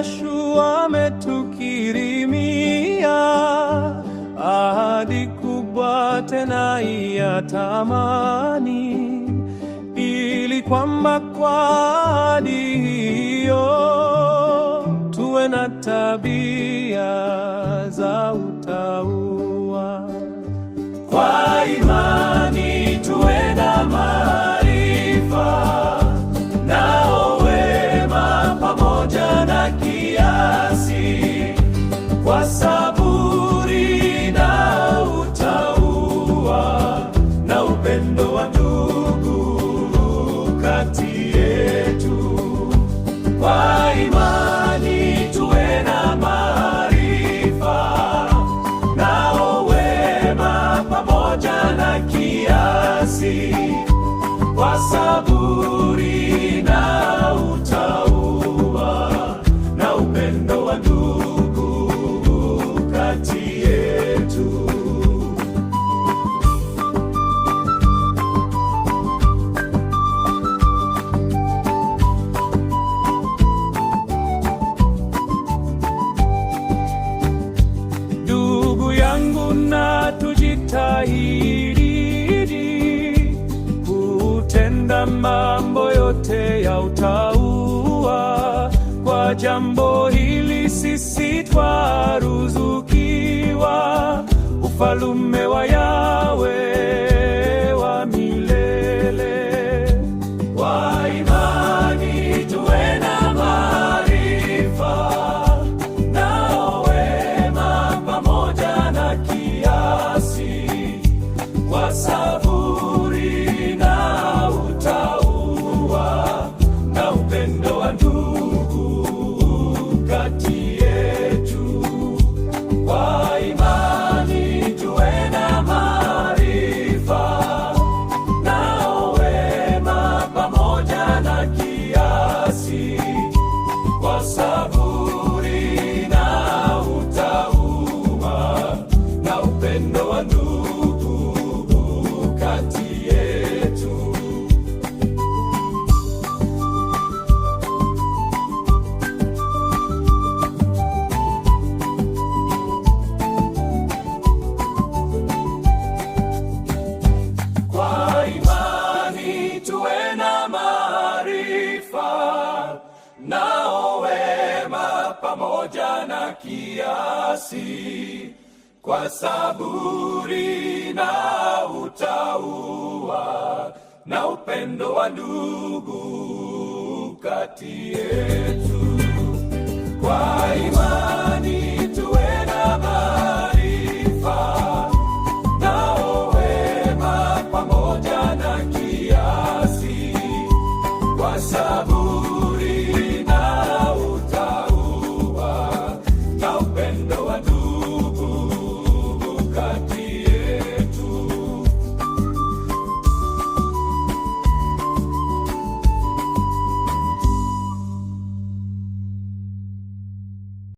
Yoshua ametukirimia ahadi kubwa tena ya thamani, ili kwamba kwa ahadi hiyo tuwe na tabia za utauwa. Kwa imani tuwe na maarifa nao wema pamoja na kiasi, kwa saburi na utauwa na upendo wa ndugu kati yetu. Kwa imani tuwe na maarifa nao wema pamoja na kiasi, kwa saburi na utauwa na upendo wa ndugu kati yetu. Ndugu yangu, na tujitahidi kutenda mambo yote ya utauwa. Kwa jambo hili sisi twaruzukiwa ufalume wa Yahweh wa milele. Kwa imani tuwe na maarifa nao wema pamoja na kiasi, kwa saburi na utauwa na upendo wa ndugu kati yetu. Kwa imani tuwe na maarifa nao wema pamoja na kiasi, kwa saburi na utauwa na upendo wa ndugu kati yetu. Kwa imani tuwe na maarifa nao wema pamoja na kiasi, kwa saburi na utauwa na upendo wa ndugu kati yetu. Kwa imani tuwe na maarifa nao wema pamoja na kiasi, kwa saburi na utauwa na upendo wa ndugu kati